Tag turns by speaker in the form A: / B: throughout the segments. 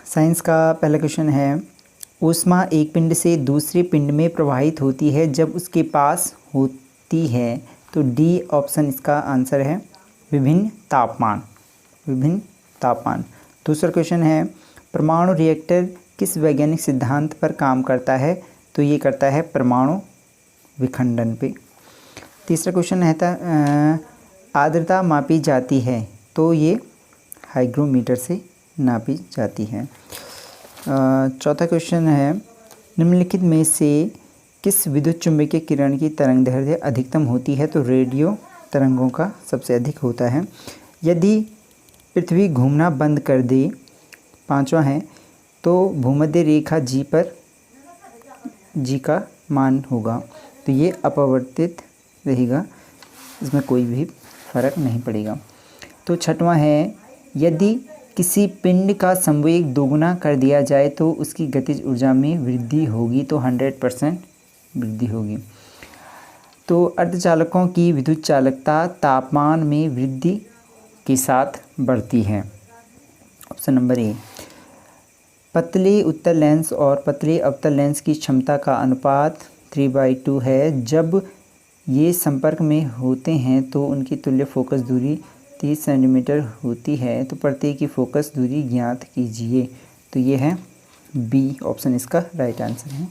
A: Science का पहला question है, ऊष्मा एक पिंड से दूसरे पिंड में प्रवाहित होती है जब उसके पास होती है। तो डी ऑप्शन इसका आंसर है, विभिन्न तापमान। विभिन्न तापमान। दूसरा क्वेश्चन है, परमाणु रिएक्टर किस वैज्ञानिक सिद्धांत पर काम करता है। तो ये करता है परमाणु विखंडन पे। तीसरा क्वेश्चन है आर्द्रता मापी जाती है। तो ये हाइग्रोमीटर से नापी जाती है। चौथा क्वेश्चन है, निम्नलिखित में से किस विद्युत चुम्बकीय किरण की तरंगदैर्घ्य अधिकतम होती है। तो रेडियो तरंगों का सबसे अधिक होता है। यदि पृथ्वी घूमना बंद कर दे, पांचवा है, तो भूमध्य रेखा जी पर जी का मान होगा। तो ये अपवर्तित रहेगा, इसमें कोई भी फर्क नहीं पड़ेगा। तो छठवां है, यदि किसी पिंड का संवेग दोगुना कर दिया जाए तो उसकी गतिज ऊर्जा में वृद्धि होगी। तो 100% वृद्धि होगी। तो अर्धचालकों की विद्युत चालकता तापमान में वृद्धि के साथ बढ़ती है। ऑप्शन नंबर ए। पतले उत्तल लेंस और पतले अवतल लेंस की क्षमता का अनुपात 3/2 है। जब ये संपर्क में होते हैं तो उनकी तुल्य फोकस दूरी 30 सेंटीमीटर होती है। तो प्रत्येक की फोकस दूरी ज्ञात कीजिए। तो ये है बी ऑप्शन इसका राइट आंसर है।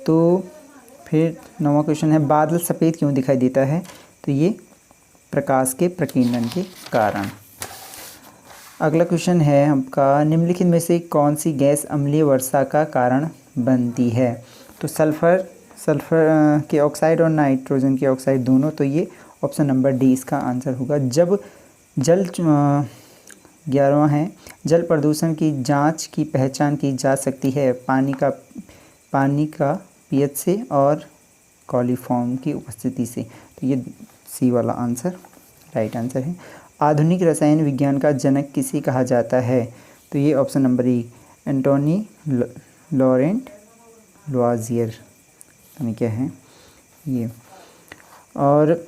A: तो फिर 9वां क्वेश्चन है, बादल सफ़ेद क्यों दिखाई देता है। तो ये प्रकाश के प्रकीर्णन के कारण। अगला क्वेश्चन है आपका, निम्नलिखित में से कौन सी गैस अम्लीय वर्षा का कारण बनती है। तो सल्फ़र के ऑक्साइड और नाइट्रोजन के ऑक्साइड दोनों। तो ये ऑप्शन नंबर डी इसका आंसर होगा। जब जल 11वां है, जल प्रदूषण की जांच की पहचान की जा सकती है पानी का पीएच से और कॉलीफॉर्म की उपस्थिति से। तो ये सी वाला आंसर राइट आंसर है। आधुनिक रसायन विज्ञान का जनक किसे कहा जाता है। तो ये option number A, Antoine Laurent Lavoisier क्या है ये। और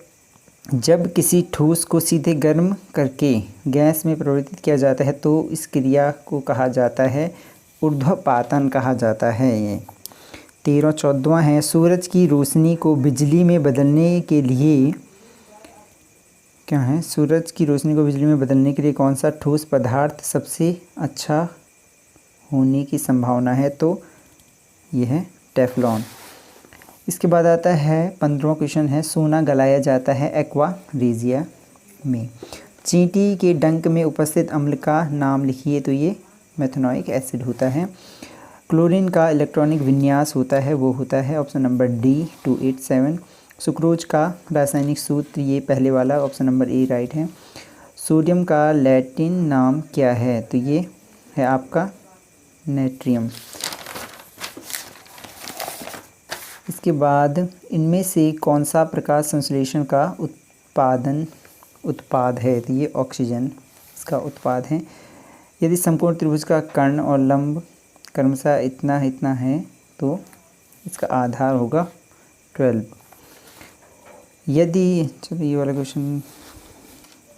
A: जब किसी ठोस को सीधे गर्म करके गैस में परिवर्तित किया जाता है तो इस क्रिया को कहा जाता है ऊर्ध्वपातन कहा जाता है। ये 13-14वां है, सूरज की रोशनी को बिजली में बदलने के लिए क्या है, सूरज की रोशनी को बिजली में बदलने के लिए कौन सा ठोस पदार्थ सबसे अच्छा होने की संभावना है। तो यह है टेफ्लॉन। इसके बाद आता है 15वां क्वेश्चन है, सोना गलाया जाता है एक्वा रेजिया में। चींटी के डंक में उपस्थित अम्ल का नाम लिखिए। तो ये मेथनोइक एसिड होता है। क्लोरीन का इलेक्ट्रॉनिक विन्यास होता है, वो होता है ऑप्शन नंबर डी 287। सुक्रोज का रासायनिक सूत्र, ये पहले वाला ऑप्शन नंबर ए राइट है। सोडियम का लैटिन नाम क्या है। तो ये है आपका नेट्रियम। इसके बाद इनमें से कौन सा प्रकाश संश्लेषण का उत्पाद है। तो ये ऑक्सीजन इसका उत्पाद है। यदि समकोण त्रिभुज का कर्ण और लंब क्रमशः इतना इतना है तो इसका आधार होगा 12। यदि, चलिए ये वाला क्वेश्चन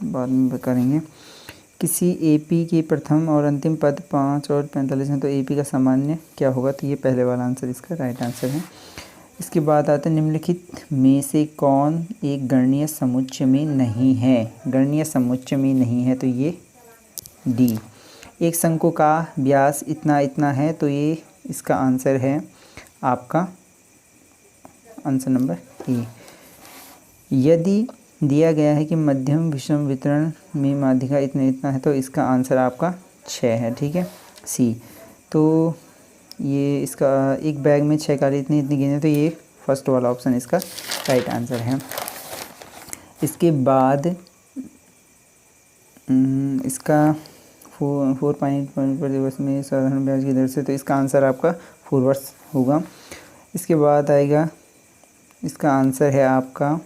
A: बाद में करेंगे। किसी एपी के प्रथम और अंतिम पद 5 और 45 हैं तो एपी का सामान्य क्या होगा। तो ये पहले वाला आंसर इसका राइट आंसर है। इसके बाद आता है, निम्नलिखित में से कौन एक गणनीय समुच्चय में नहीं है। गणनीय समुच्चय में नहीं है। तो ये डी। एक शंकु का व्यास इतना इतना है। तो ये इसका आंसर है आपका आंसर नंबर ए। यदि दिया गया है कि मध्यम विषम वितरण में माध्यिका इतना इतना है तो इसका आंसर आपका 6 है। ठीक है, सी। तो ये इसका एक बैग में 6 काली इतनी इतनी गेंदें। तो ये फर्स्ट वाला ऑप्शन इसका राइट आंसर है। इसके बाद इसका 4 पॉइंट पर दिवस में साधारण ब्याज की दर से। तो इसका आंसर आपका 4 वर्ष होगा। इसके बाद आएगा, इसका आंसर है आपका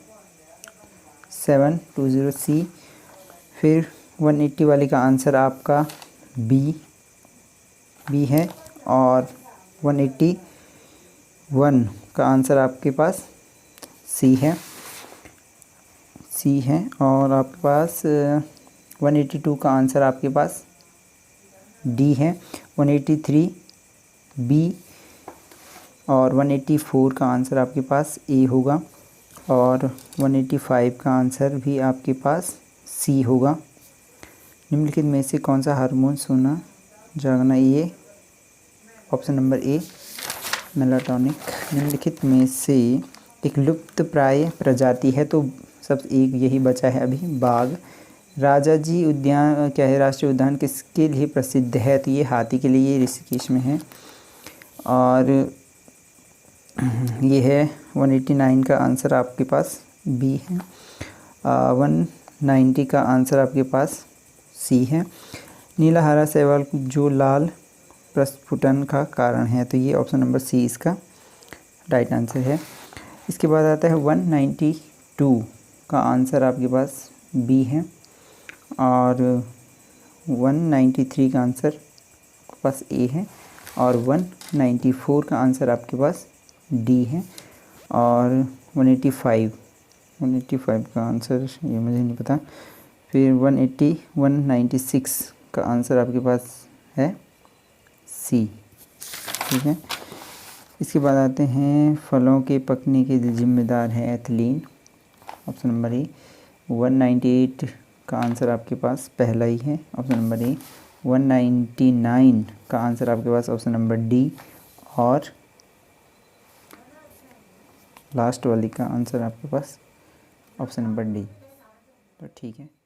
A: 720 सी। फिर 180 वाले का आंसर आपका बी है और 181 का आंसर आपके पास सी है और आपके पास 182 का आंसर आपके पास डी है। 183 बी और 184 का आंसर आपके पास ए होगा और 185 का आंसर भी आपके पास सी होगा। निम्नलिखित में से कौन सा हार्मोन सोना जागना, ये ऑप्शन नंबर ए मेलाटोनिक। निम्नलिखित में से एक लुप्त प्राय प्रजाति है, तो सब एक यही बचा है अभी, बाघ। राजाजी उद्यान क्या है, राष्ट्रीय उद्यान किसके लिए प्रसिद्ध है, तो ये हाथी के लिए, ये ऋषिकेश में है। और ये है 189 का आंसर आपके पास बी है। 190 का आंसर आपके पास सी है। नीला हरा शैवाल जो लाल प्रस्फुटन का कारण है, तो ये ऑप्शन नंबर सी इसका राइट आंसर है। इसके बाद आता है 192 का आंसर आपके पास बी है और 193 का आंसर आपके पास ए है और 194 का आंसर आपके पास डी है और 185 का आंसर ये मुझे नहीं पता। फिर 196 का आंसर आपके पास है सी, ठीक है। इसके बाद आते हैं फलों के पकने के लिए जिम्मेदार है एथिलीन, ऑप्शन नंबर ए। 198 का आंसर आपके पास पहला ही है, ऑप्शन नंबर ए। 199 का आंसर आपके पास ऑप्शन नंबर डी और लास्ट वाली का आंसर आपके पास ऑप्शन नंबर डी, तो ठीक है।